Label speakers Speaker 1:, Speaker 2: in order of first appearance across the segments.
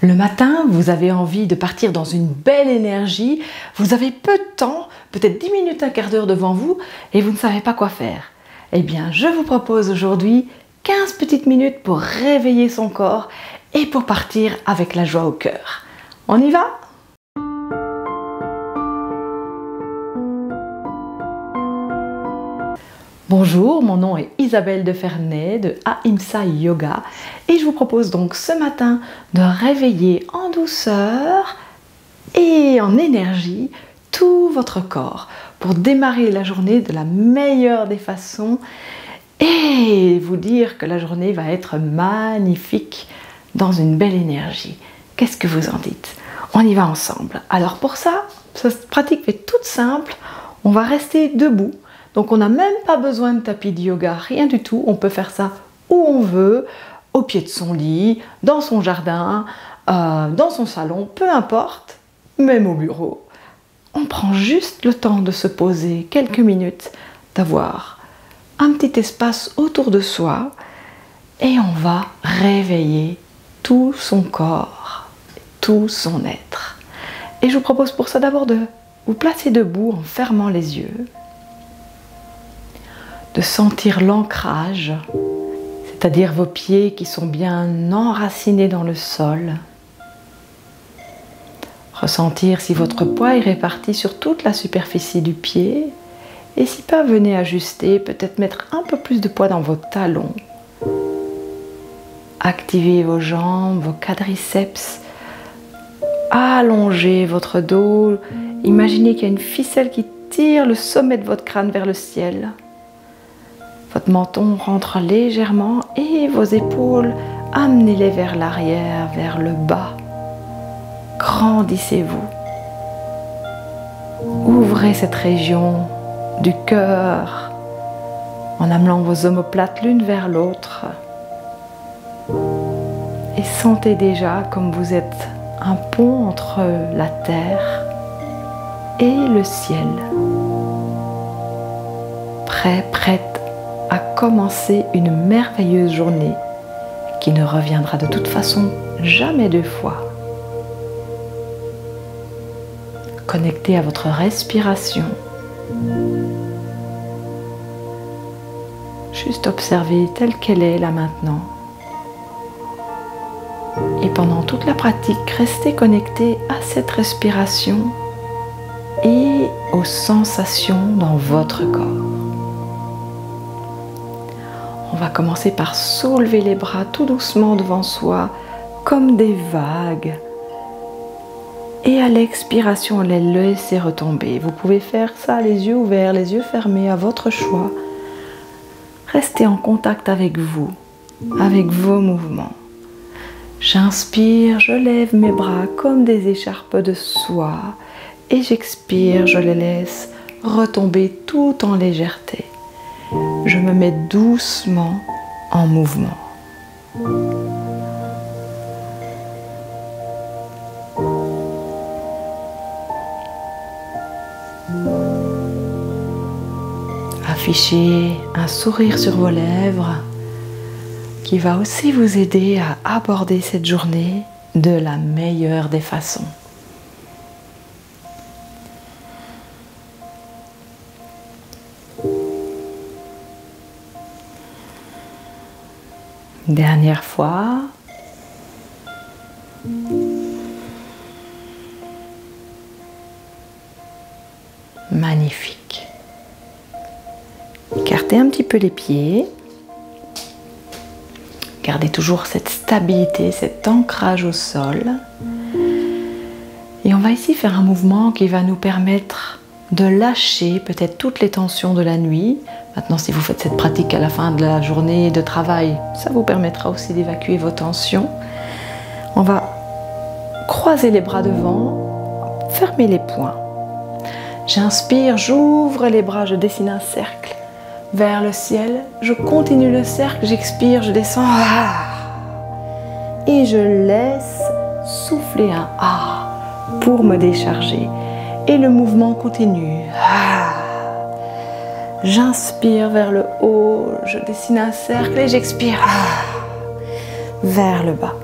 Speaker 1: Le matin, vous avez envie de partir dans une belle énergie, vous avez peu de temps, peut-être 10 minutes, un quart d'heure devant vous et vous ne savez pas quoi faire. Eh bien, je vous propose aujourd'hui 15 petites minutes pour réveiller son corps et pour partir avec la joie au cœur. On y va ? Bonjour, mon nom est Isabelle de Ferney de Ahimsa Yoga et je vous propose donc ce matin de réveiller en douceur et en énergie tout votre corps pour démarrer la journée de la meilleure des façons et vous dire que la journée va être magnifique dans une belle énergie. Qu'est-ce que vous en dites? On y va ensemble. Alors pour ça, cette pratique est toute simple. On va rester debout. Donc on n'a même pas besoin de tapis de yoga, rien du tout. On peut faire ça où on veut, au pied de son lit, dans son jardin, dans son salon, peu importe, même au bureau. On prend juste le temps de se poser quelques minutes, d'avoir un petit espace autour de soi et on va réveiller tout son corps, tout son être. Et je vous propose pour ça d'abord de vous placer debout en fermant les yeux, de sentir l'ancrage, c'est-à-dire vos pieds qui sont bien enracinés dans le sol. Ressentir si votre poids est réparti sur toute la superficie du pied et si pas, venez ajuster, peut-être mettre un peu plus de poids dans vos talons. Activez vos jambes, vos quadriceps, allongez votre dos, imaginez qu'il y a une ficelle qui tire le sommet de votre crâne vers le ciel. Votre menton rentre légèrement et vos épaules, amenez-les vers l'arrière, vers le bas. Grandissez-vous. Ouvrez cette région du cœur en amenant vos omoplates l'une vers l'autre. Et sentez déjà comme vous êtes un pont entre la terre et le ciel. Prête à commencer une merveilleuse journée qui ne reviendra de toute façon jamais deux fois. Connectez à votre respiration. Juste observez telle qu'elle est là maintenant. Et pendant toute la pratique, restez connecté à cette respiration et aux sensations dans votre corps. On va commencer par soulever les bras tout doucement devant soi, comme des vagues. Et à l'expiration, les laisser retomber. Vous pouvez faire ça les yeux ouverts, les yeux fermés, à votre choix. Restez en contact avec vous, avec vos mouvements. J'inspire, je lève mes bras comme des écharpes de soie. Et j'expire, je les laisse retomber tout en légèreté. Je me mets doucement en mouvement. Affichez un sourire sur vos lèvres qui va aussi vous aider à aborder cette journée de la meilleure des façons. Dernière fois. Magnifique. Écartez un petit peu les pieds. Gardez toujours cette stabilité, cet ancrage au sol. Et on va ici faire un mouvement qui va nous permettre de lâcher peut-être toutes les tensions de la nuit. Maintenant, si vous faites cette pratique à la fin de la journée de travail, ça vous permettra aussi d'évacuer vos tensions. On va croiser les bras devant, fermer les poings. J'inspire, j'ouvre les bras, je dessine un cercle vers le ciel. Je continue le cercle, j'expire, je descends. Et je laisse souffler un « ah » pour me décharger. Et le mouvement continue. J'inspire vers le haut, je dessine un cercle et j'expire vers le bas.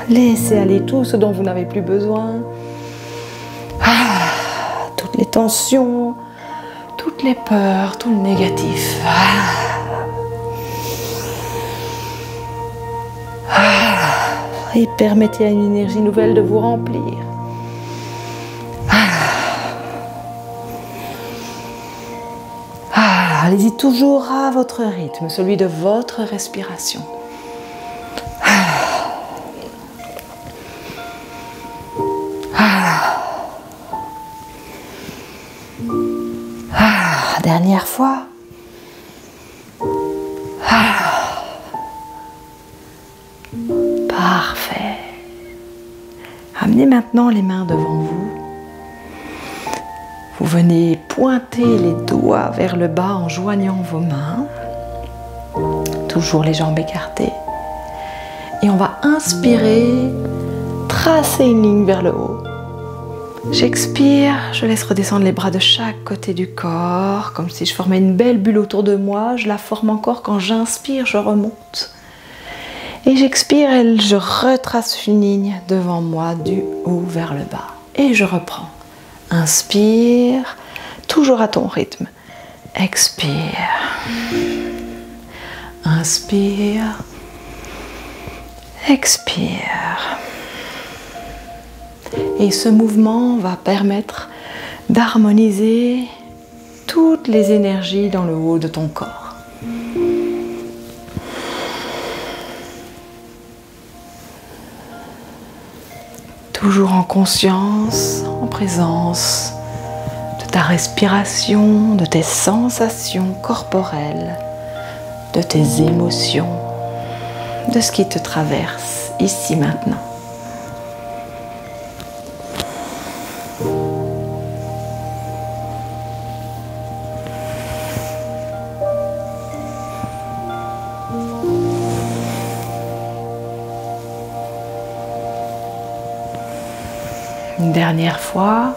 Speaker 1: Laissez aller tout ce dont vous n'avez plus besoin. Toutes les tensions, toutes les peurs, tout le négatif. Et permettez à une énergie nouvelle de vous remplir. Allez-y toujours à votre rythme, celui de votre respiration. Dernière fois. Parfait. Amenez maintenant les mains devant vous. Vous venez pointer les doigts vers le bas en joignant vos mains. Toujours les jambes écartées. Et on va inspirer, tracer une ligne vers le haut. J'expire, je laisse redescendre les bras de chaque côté du corps, comme si je formais une belle bulle autour de moi. Je la forme encore quand j'inspire, je remonte. Et j'expire et je retrace une ligne devant moi du haut vers le bas. Et je reprends. Inspire, toujours à ton rythme. Expire. Inspire. Expire. Et ce mouvement va permettre d'harmoniser toutes les énergies dans le haut de ton corps. Toujours en conscience, en présence de ta respiration, de tes sensations corporelles, de tes émotions, de ce qui te traverse ici maintenant. Une dernière fois.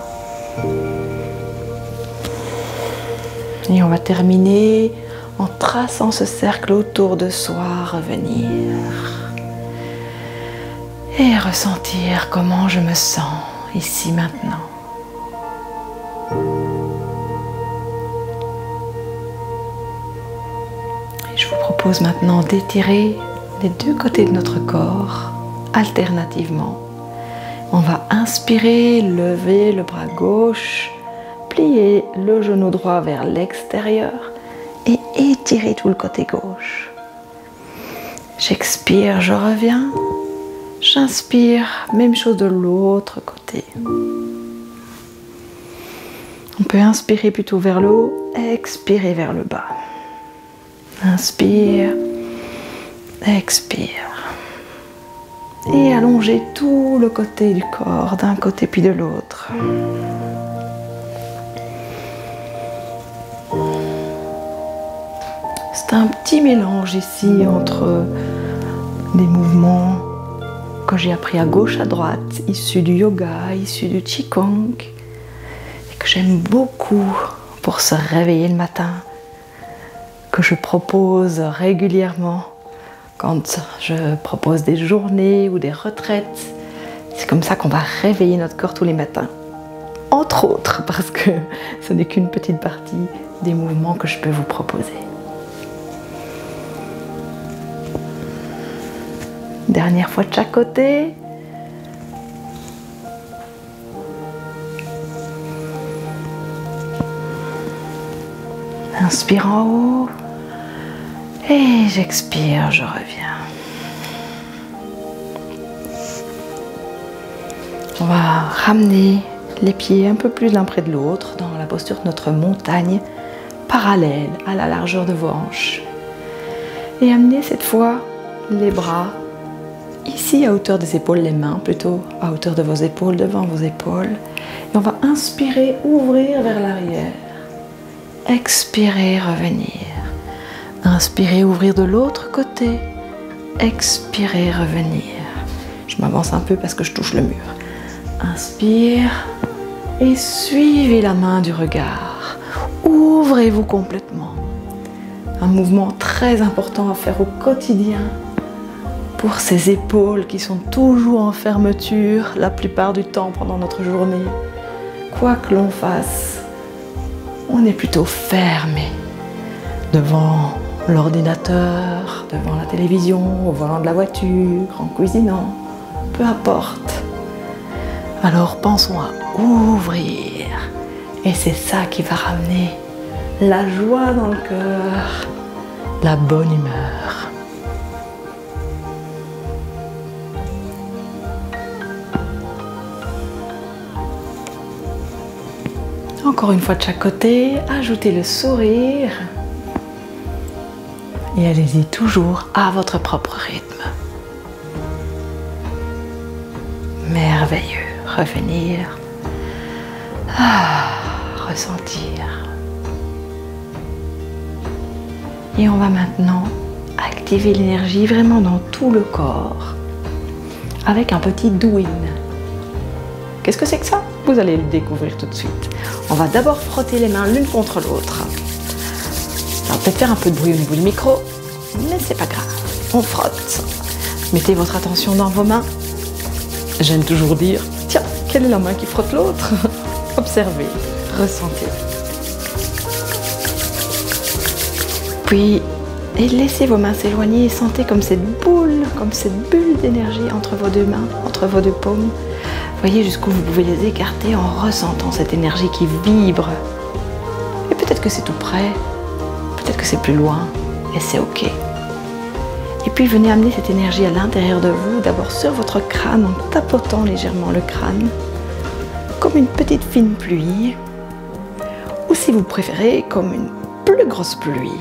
Speaker 1: Et on va terminer en traçant ce cercle autour de soi, revenir. Et ressentir comment je me sens ici maintenant. Et je vous propose maintenant d'étirer les deux côtés de notre corps alternativement. On va inspirer, lever le bras gauche, plier le genou droit vers l'extérieur et étirer tout le côté gauche. J'expire, je reviens. J'inspire, même chose de l'autre côté. On peut inspirer plutôt vers le haut, expirer vers le bas. Inspire, expire. Et allonger tout le côté du corps, d'un côté puis de l'autre. C'est un petit mélange ici entre des mouvements que j'ai appris à gauche, à droite, issus du yoga, issus du qigong, et que j'aime beaucoup pour se réveiller le matin, que je propose régulièrement quand je propose des journées ou des retraites. C'est comme ça qu'on va réveiller notre corps tous les matins. Entre autres, parce que ce n'est qu'une petite partie des mouvements que je peux vous proposer. Dernière fois de chaque côté. Inspire en haut. Et j'expire, je reviens. On va ramener les pieds un peu plus l'un près de l'autre dans la posture de notre montagne, parallèle à la largeur de vos hanches. Et amener cette fois les bras ici à hauteur des épaules, les mains plutôt à hauteur de vos épaules, devant vos épaules. Et on va inspirer, ouvrir vers l'arrière. Expirer, revenir. Inspirez, ouvrir de l'autre côté. Expirez, revenir. Je m'avance un peu parce que je touche le mur. Inspire et suivez la main du regard. Ouvrez-vous complètement. Un mouvement très important à faire au quotidien pour ces épaules qui sont toujours en fermeture la plupart du temps pendant notre journée. Quoi que l'on fasse, on est plutôt fermé devant l'ordinateur, devant la télévision, au volant de la voiture, en cuisinant, peu importe. Alors pensons à ouvrir, et c'est ça qui va ramener la joie dans le cœur, la bonne humeur. Encore une fois de chaque côté, ajoutez le sourire et allez-y toujours à votre propre rythme. Merveilleux. Revenir, ressentir. Et on va maintenant activer l'énergie vraiment dans tout le corps avec un petit doing. Qu'est-ce que c'est que ça? Vous allez le découvrir tout de suite. On va d'abord frotter les mains l'une contre l'autre. Ça va peut-être faire un peu de bruit au niveau du micro, mais c'est pas grave. On frotte. Mettez votre attention dans vos mains. J'aime toujours dire, tiens, quelle est la main qui frotte l'autre? Observez, ressentez. Puis, laissez vos mains s'éloigner et sentez comme cette bulle d'énergie entre vos deux mains, entre vos deux paumes. Voyez jusqu'où vous pouvez les écarter en ressentant cette énergie qui vibre. Et peut-être que c'est tout près, peut-être que c'est plus loin, et c'est ok. Et puis venez amener cette énergie à l'intérieur de vous, d'abord sur votre crâne en tapotant légèrement le crâne, comme une petite fine pluie, ou si vous préférez, comme une plus grosse pluie,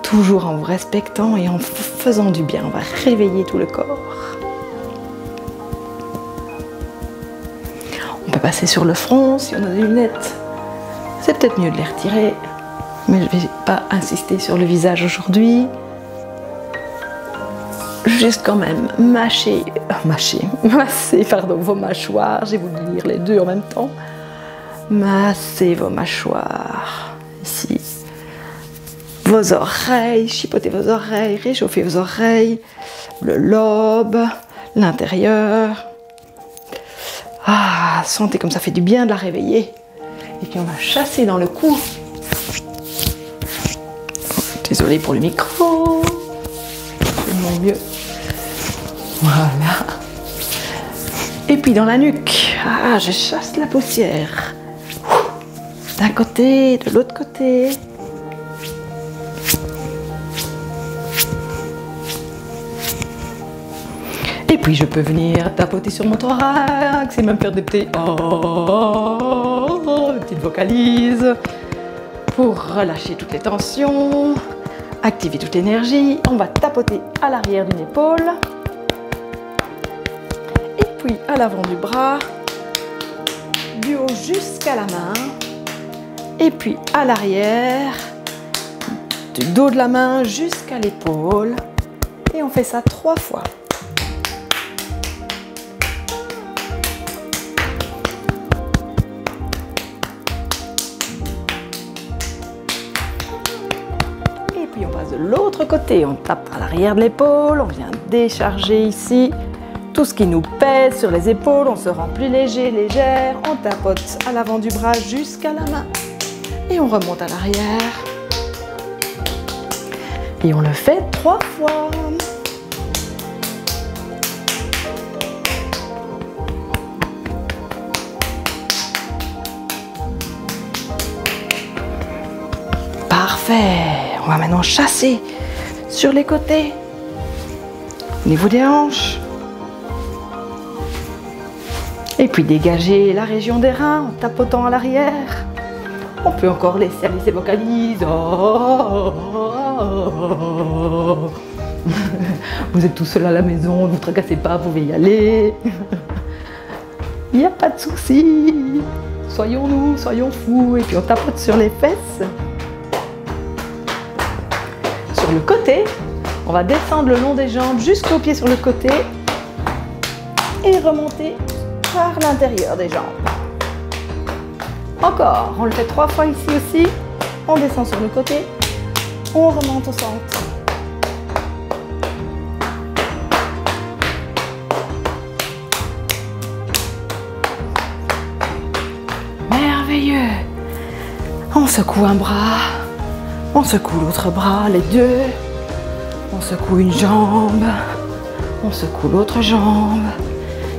Speaker 1: toujours en vous respectant et en faisant du bien. On va réveiller tout le corps. On peut passer sur le front si on a des lunettes. C'est peut-être mieux de les retirer, mais je ne vais pas insister sur le visage aujourd'hui. Juste quand même masser vos mâchoires. J'ai voulu lire les deux en même temps. Massez vos mâchoires. Ici. Vos oreilles, chipotez vos oreilles, réchauffez vos oreilles. Le lobe, l'intérieur. Ah, sentez comme ça fait du bien de la réveiller. Et puis on va chasser dans le cou. Désolée pour le micro. C'est de mon mieux. Voilà. Et puis dans la nuque, je chasse la poussière. D'un côté, de l'autre côté. Et puis je peux venir tapoter sur mon thorax et même faire des petites vocalises pour relâcher toutes les tensions, activer toute l'énergie. On va tapoter à l'arrière d'une épaule. Puis à l'avant du bras, du haut jusqu'à la main, et puis à l'arrière, du dos de la main jusqu'à l'épaule, et on fait ça 3 fois. Et puis on passe de l'autre côté, on tape à l'arrière de l'épaule, on vient décharger ici. Tout ce qui nous pèse sur les épaules, on se rend plus léger, légère. On tapote à l'avant du bras jusqu'à la main. Et on remonte à l'arrière. Et on le fait 3 fois. Parfait. On va maintenant chasser sur les côtés. Au niveau des hanches. Et puis dégager la région des reins en tapotant à l'arrière. On peut encore laisser aller ses vocalises. Vous êtes tout seul à la maison, ne vous tracassez pas, vous pouvez y aller. Il n'y a pas de souci. Soyons fous. Et puis on tapote sur les fesses. Sur le côté, on va descendre le long des jambes jusqu'aux pieds sur le côté et remonter par l'intérieur des jambes. Encore, on le fait 3 fois ici aussi. On descend sur le côté, on remonte au centre. secoue un bras, on secoue l'autre bras, les deux. On secoue une jambe, on secoue l'autre jambe.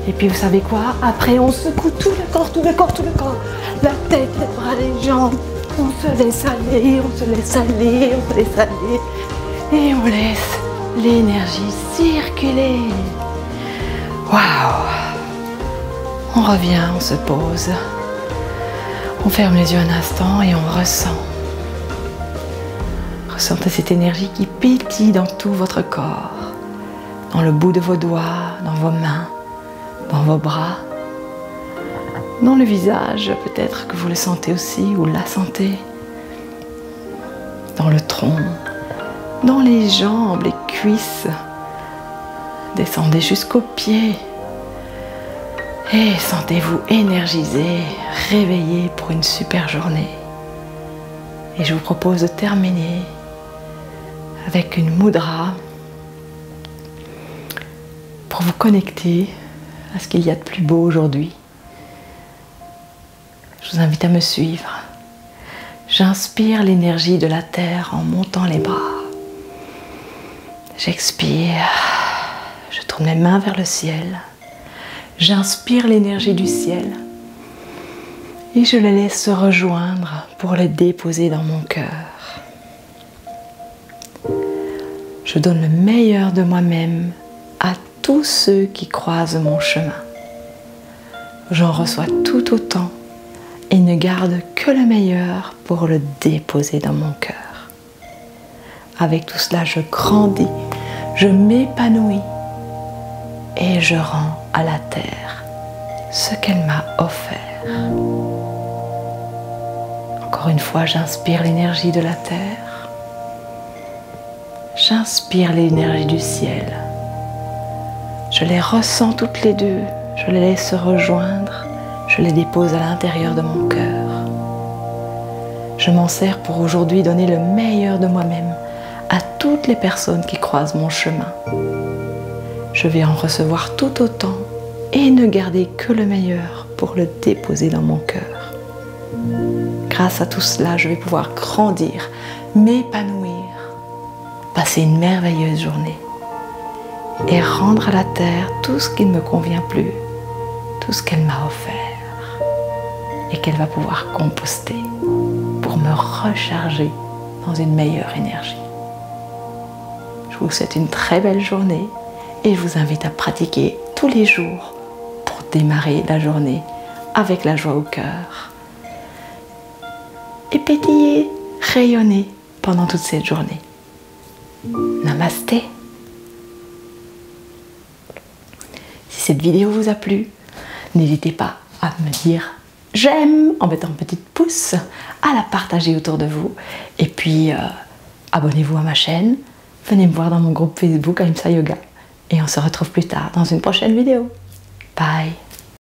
Speaker 1: Et puis vous savez quoi? Après on secoue tout le corps, tout le corps, tout le corps. La tête, les bras, les jambes. On se laisse aller, on se laisse aller, on se laisse aller. Et on laisse l'énergie circuler. Waouh! On revient, on se pose. On ferme les yeux un instant et on ressent. Ressentez cette énergie qui pétille dans tout votre corps, dans le bout de vos doigts, dans vos mains, dans vos bras, dans le visage, peut-être que vous le sentez aussi ou la sentez, dans le tronc, dans les jambes, les cuisses. Descendez jusqu'aux pieds et sentez-vous énergisé, réveillé pour une super journée. Et je vous propose de terminer avec une mudra pour vous connecter à ce qu'il y a de plus beau aujourd'hui. Je vous invite à me suivre. J'inspire l'énergie de la terre en montant les bras. J'expire. Je tourne mes mains vers le ciel. J'inspire l'énergie du ciel et je les laisse se rejoindre pour les déposer dans mon cœur. Je donne le meilleur de moi-même à tous ceux qui croisent mon chemin. J'en reçois tout autant et ne garde que le meilleur pour le déposer dans mon cœur. Avec tout cela, je grandis, je m'épanouis et je rends à la terre ce qu'elle m'a offert. Encore une fois, j'inspire l'énergie de la terre. J'inspire l'énergie du ciel. Je les ressens toutes les deux. Je les laisse se rejoindre. Je les dépose à l'intérieur de mon cœur. Je m'en sers pour aujourd'hui donner le meilleur de moi-même à toutes les personnes qui croisent mon chemin. Je vais en recevoir tout autant et ne garder que le meilleur pour le déposer dans mon cœur. Grâce à tout cela, je vais pouvoir grandir, m'épanouir, passer une merveilleuse journée et rendre à la terre tout ce qui ne me convient plus, tout ce qu'elle m'a offert et qu'elle va pouvoir composter pour me recharger dans une meilleure énergie. Je vous souhaite une très belle journée et je vous invite à pratiquer tous les jours pour démarrer la journée avec la joie au cœur et pétiller, rayonner pendant toute cette journée. Namasté. Si cette vidéo vous a plu, n'hésitez pas à me dire j'aime en mettant un petit pouce, à la partager autour de vous et puis abonnez-vous à ma chaîne, venez me voir dans mon groupe Facebook Ahimsa Yoga et on se retrouve plus tard dans une prochaine vidéo. Bye.